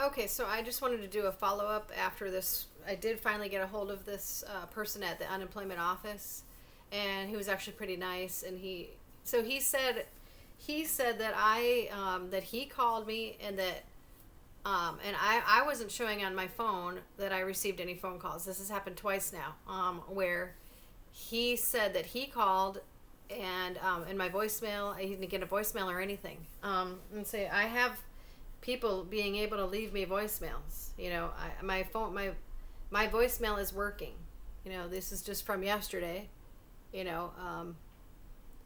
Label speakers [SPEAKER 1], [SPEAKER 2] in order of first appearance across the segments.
[SPEAKER 1] Okay, so I just wanted to do a follow up after this. I did finally get a hold of this person at the unemployment office, and he was actually pretty nice. And he said that that he called me and that and I wasn't showing on my phone that I received any phone calls. This has happened twice now, where he said that he called and in my voicemail, I didn't get a voicemail or anything. And say I have people being able to leave me voicemails. My phone, my voicemail is working. This is just from yesterday. You know, um,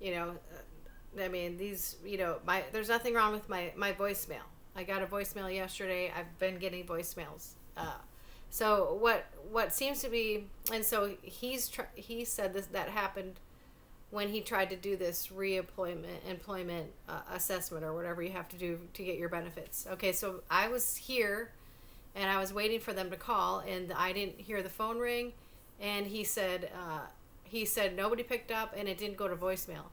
[SPEAKER 1] I mean, there's nothing wrong with my voicemail. I got a voicemail yesterday. I've been getting voicemails. So what seems to be, and so he said that happened when he tried to do this employment assessment or whatever you have to do to get your benefits. Okay, so I was here and I was waiting for them to call, and I didn't hear the phone ring, and he said nobody picked up, and it didn't go to voicemail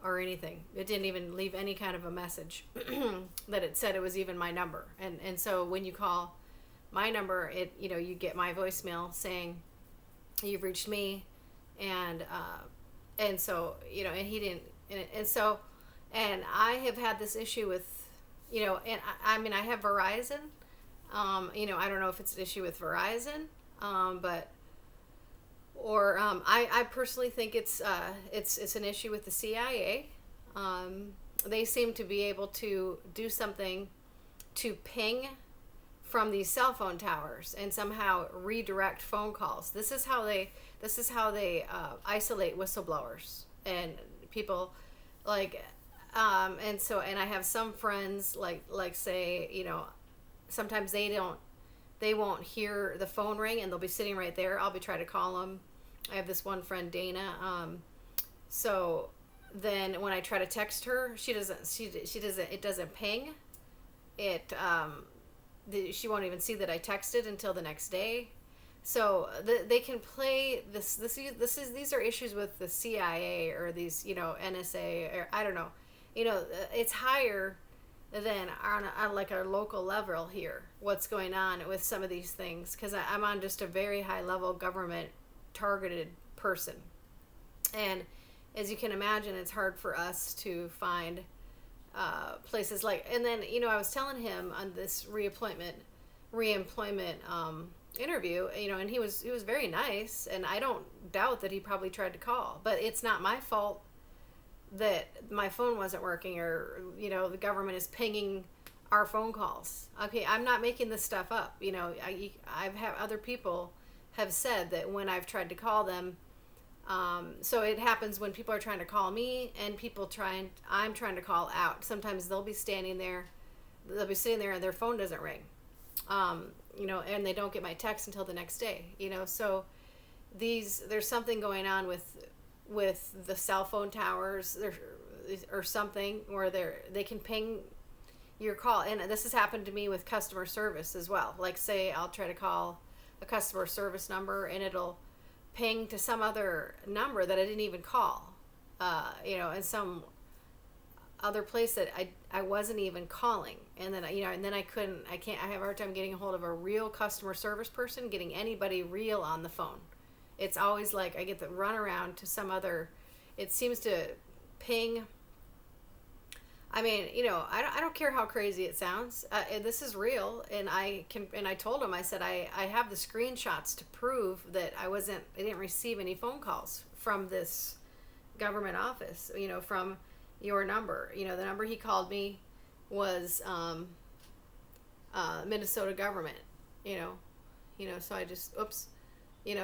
[SPEAKER 1] or anything. It didn't even leave any kind of a message that it said it was even my number. And so when you call my number, you get my voicemail saying you've reached me, and so and he didn't, and so and I have had this issue with, and I mean I have Verizon. I don't know if it's an issue with Verizon, but I personally think it's an issue with the CIA. They seem to be able to do something to ping from these cell phone towers and somehow redirect phone calls. This is how they isolate whistleblowers and people, like, and I have some friends like say, sometimes they won't hear the phone ring and they'll be sitting right there. I'll be trying to call them. I have this one friend, Dana. So then when I try to text her, she doesn't. It doesn't ping. It she won't even see that I texted until the next day. So they can play this. These are issues with the CIA or these NSA, or I don't know. It's higher than on like a local level here. What's going on with some of these things? Because I'm on just a very high level government targeted person, and as you can imagine, it's hard for us to find places like. And then I was telling him on this reemployment interview, and he was very nice, and I don't doubt that he probably tried to call, but it's not my fault that my phone wasn't working, or the government is pinging our phone calls. Okay, I'm not making this stuff up. I've had other people have said that when I've tried to call them. So it happens when people are trying to call me and I'm trying to call out. Sometimes they'll be sitting there and their phone doesn't ring. And they don't get my text until the next day. So there's something going on with the cell phone towers or something where they can ping your call. And this has happened to me with customer service as well. Like, say I'll try to call a customer service number and it'll ping to some other number that I didn't even call, in some other place that I wasn't even calling. And then, I have a hard time getting a hold of a real customer service person, getting anybody real on the phone. It's always like I get the run around to some other, it seems to ping. I mean, I don't care how crazy it sounds. This is real, and I told him, I said, I have the screenshots to prove that I didn't receive any phone calls from this government office, from your number. The number he called me was Minnesota government, so I just, oops,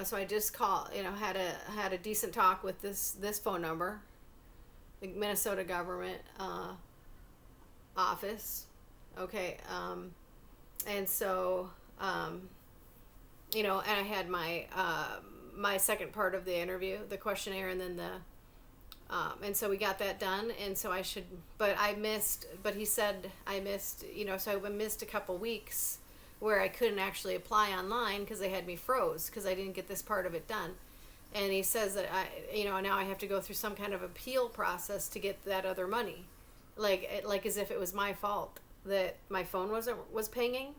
[SPEAKER 1] so I just called, had a decent talk with this phone number, the Minnesota government, office. Okay. And so, and I had my second part of the interview, the questionnaire, and then and so we got that done. And so but he said I missed, so I missed a couple weeks where I couldn't actually apply online because they had me froze because I didn't get this part of it done. And he says that now I have to go through some kind of appeal process to get that other money. Like as if it was my fault that my phone was pinging,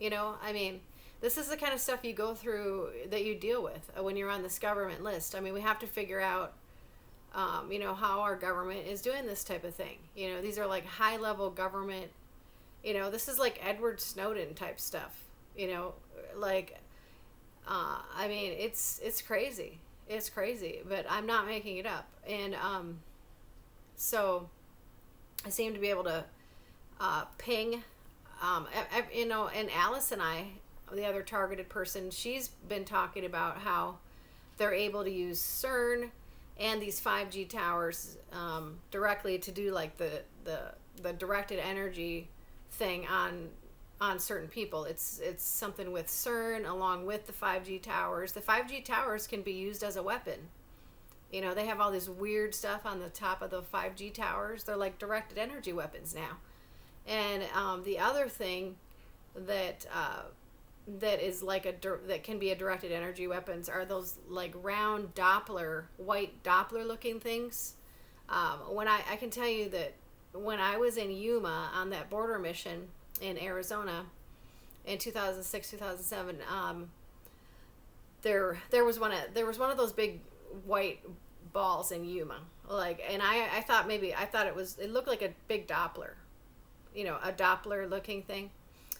[SPEAKER 1] I mean, this is the kind of stuff you go through that you deal with when you're on this government list. I mean, we have to figure out, how our government is doing this type of thing. These are like high level government, this is like Edward Snowden type stuff, like, I mean, it's crazy. It's crazy, but I'm not making it up. And so I seem to be able to ping, and Alice and I, the other targeted person, she's been talking about how they're able to use CERN and these 5G towers directly to do like the directed energy thing on certain people. It's something with CERN along with the 5G towers. The 5G towers can be used as a weapon. They have all this weird stuff on the top of the 5G towers. They're like directed energy weapons now. And the other thing that that is like that can be a directed energy weapons are those like round white Doppler looking things. When I can tell you that when I was in Yuma on that border mission in Arizona in 2006, 2007, there was one of those big white balls in Yuma. Like, and I thought it looked like a big Doppler, a Doppler looking thing.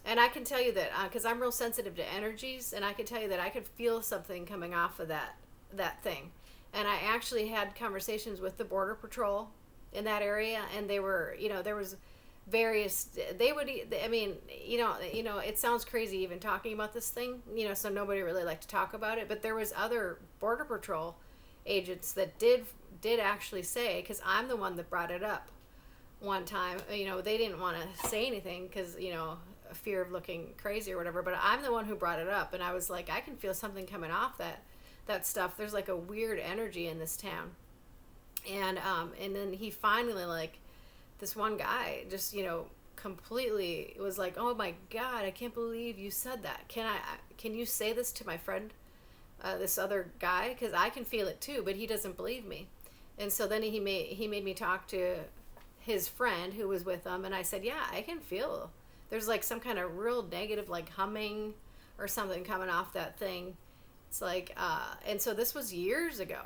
[SPEAKER 1] And I can tell you that because I'm real sensitive to energies, and I can tell you that I could feel something coming off of that thing. And I actually had conversations with the Border Patrol in that area, and they were, there was various. They would, I mean, it sounds crazy even talking about this thing, so nobody really liked to talk about it. But there was other Border Patrol agents that did actually say, because I'm the one that brought it up one time. They didn't want to say anything because a fear of looking crazy or whatever, but I'm the one who brought it up, and I was like, I can feel something coming off that stuff. There's like a weird energy in this town. And then he finally, like, this one guy just completely was like, oh my god, I can't believe you said that. Can you say this to my friend, this other guy, because I can feel it too, but he doesn't believe me. And so then he made me talk to his friend who was with him, and I said, yeah, I can feel there's like some kind of real negative like humming or something coming off that thing. It's like and so this was years ago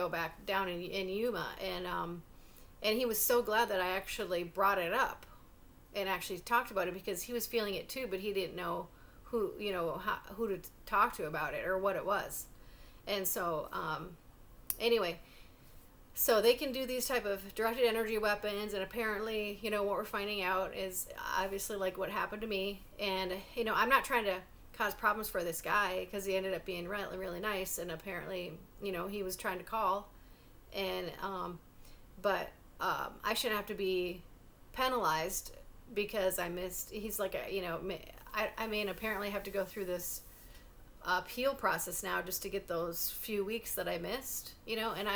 [SPEAKER 1] back down in Yuma, and he was so glad that I actually brought it up and actually talked about it, because he was feeling it too, but he didn't know who to talk to about it or what it was. And so anyway, so they can do these type of directed energy weapons, and apparently, what we're finding out is obviously like what happened to me. And I'm not trying to cause problems for this guy, because he ended up being really, really nice, and apparently, he was trying to call, and but I shouldn't have to be penalized because I missed. He's like I mean, apparently have to go through this appeal process now just to get those few weeks that I missed, and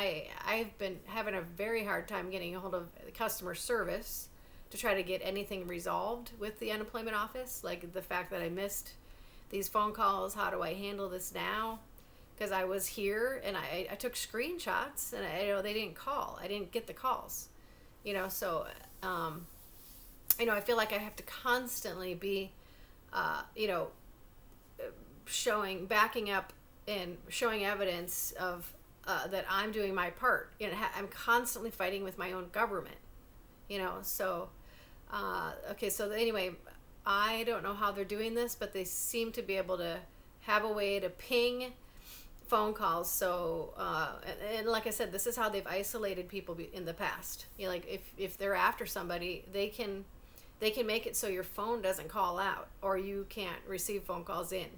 [SPEAKER 1] I've been having a very hard time getting a hold of customer service to try to get anything resolved with the unemployment office, like the fact that I missed these phone calls. How do I handle this now? Because I was here and I took screenshots, and they didn't call. I didn't get the calls, so I feel like I have to constantly be backing up and showing evidence of that I'm doing my part. I'm constantly fighting with my own government. So okay. So anyway, I don't know how they're doing this, but they seem to be able to have a way to ping phone calls. So and like I said, this is how they've isolated people in the past. Like if they're after somebody, they can make it so your phone doesn't call out, or you can't receive phone calls in.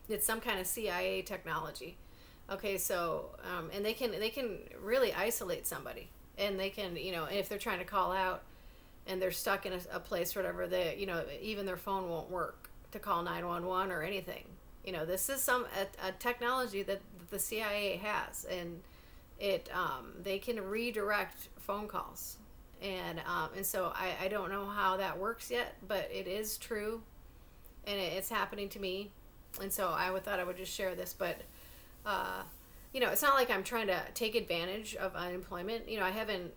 [SPEAKER 1] It's some kind of CIA technology. Okay, so and they can really isolate somebody, and they can if they're trying to call out and they're stuck in a place or whatever, they even their phone won't work to call 911 or anything. This is a technology that the CIA has, and they can redirect phone calls, and so I don't know how that works yet, but it is true, and it's happening to me. And so I thought I would just share this, but it's not like I'm trying to take advantage of unemployment. I haven't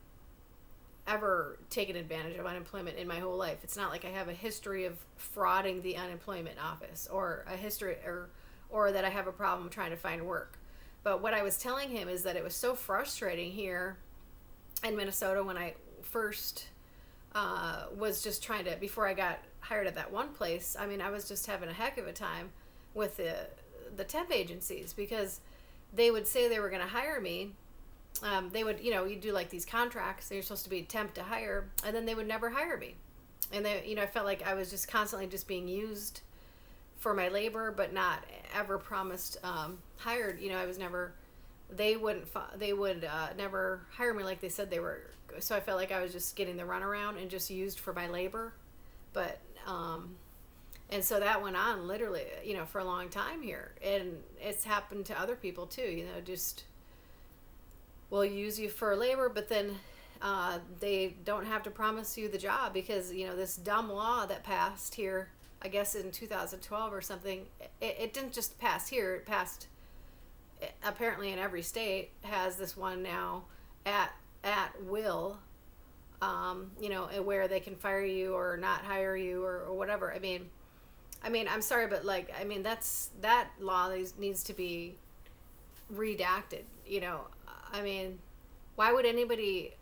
[SPEAKER 1] ever taken advantage of unemployment in my whole life. It's not like I have a history of frauding the unemployment office, or a history, or that I have a problem trying to find work. But what I was telling him is that it was so frustrating here in Minnesota when I first was just trying to, before I got hired at that one place. I mean, I was just having a heck of a time with the temp agencies, because they would say they were going to hire me. They would, you do like these contracts, and you're supposed to be temp to hire, and then they would never hire me. And they, I felt like I was just constantly just being used for my labor, but not ever promised hired. I was never, they would never hire me like they said they were. So I felt like I was just getting the runaround and just used for my labor. But and so that went on literally, for a long time here, and it's happened to other people too. Just will use you for labor, but then they don't have to promise you the job, because this dumb law that passed here, I guess in 2012 or something. It didn't just pass here; it passed apparently in every state. Has this one now at will, where they can fire you or not hire you, or whatever. I mean, I'm sorry, but that law needs to be redacted. Why would anybody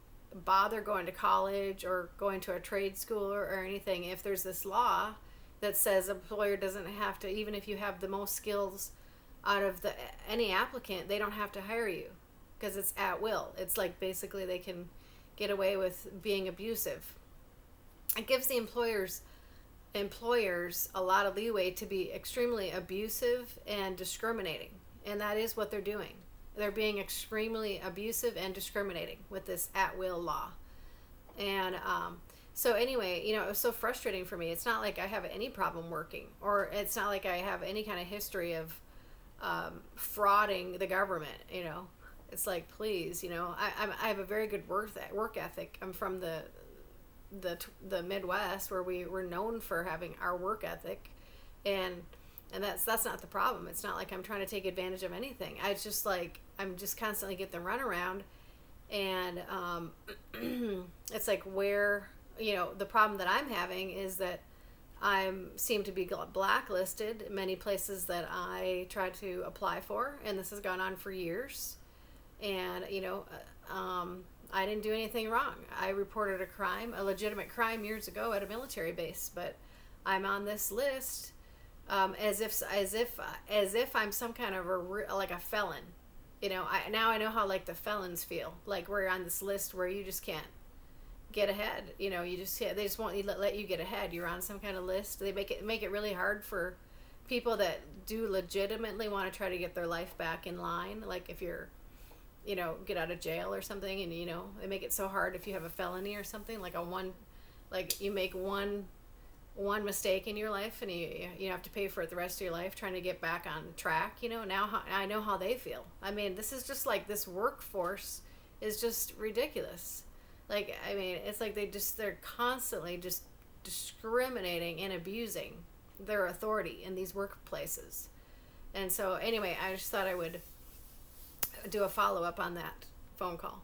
[SPEAKER 1] bother going to college or going to a trade school or anything if there's this law that says employer doesn't have to, even if you have the most skills out of any applicant, they don't have to hire you, because it's at will. It's like basically they can get away with being abusive. It gives the employers a lot of leeway to be extremely abusive and discriminating, and that is what they're doing. They're being extremely abusive and discriminating with this at-will law. And so anyway, it was so frustrating for me. It's not like I have any problem working, or it's not like I have any kind of history of frauding the government. It's like, please, I have a very good work ethic. I'm from the Midwest, where we were known for having our work ethic, and that's not the problem. It's not like I'm trying to take advantage of anything. It's just like I'm just constantly get the runaround, and it's like where the problem that I'm having is that I seem to be blacklisted in many places that I tried to apply for, and this has gone on for years. And I didn't do anything wrong. I reported a legitimate crime years ago at a military base, but I'm on this list. As if I'm some kind of like a felon. Now I know how like the felons feel. Like we're on this list where you just can't get ahead. They just won't let you get ahead. You're on some kind of list. They make it really hard for people that do legitimately want to try to get their life back in line. Like if you're, get out of jail or something, and they make it so hard if you have a felony or something, like you make one mistake in your life, and you have to pay for it the rest of your life trying to get back on track. Now I know how they feel. This is just like, this workforce is just ridiculous. It's like they're constantly just discriminating and abusing their authority in these workplaces. And so anyway, I just thought I would do a follow-up on that phone call.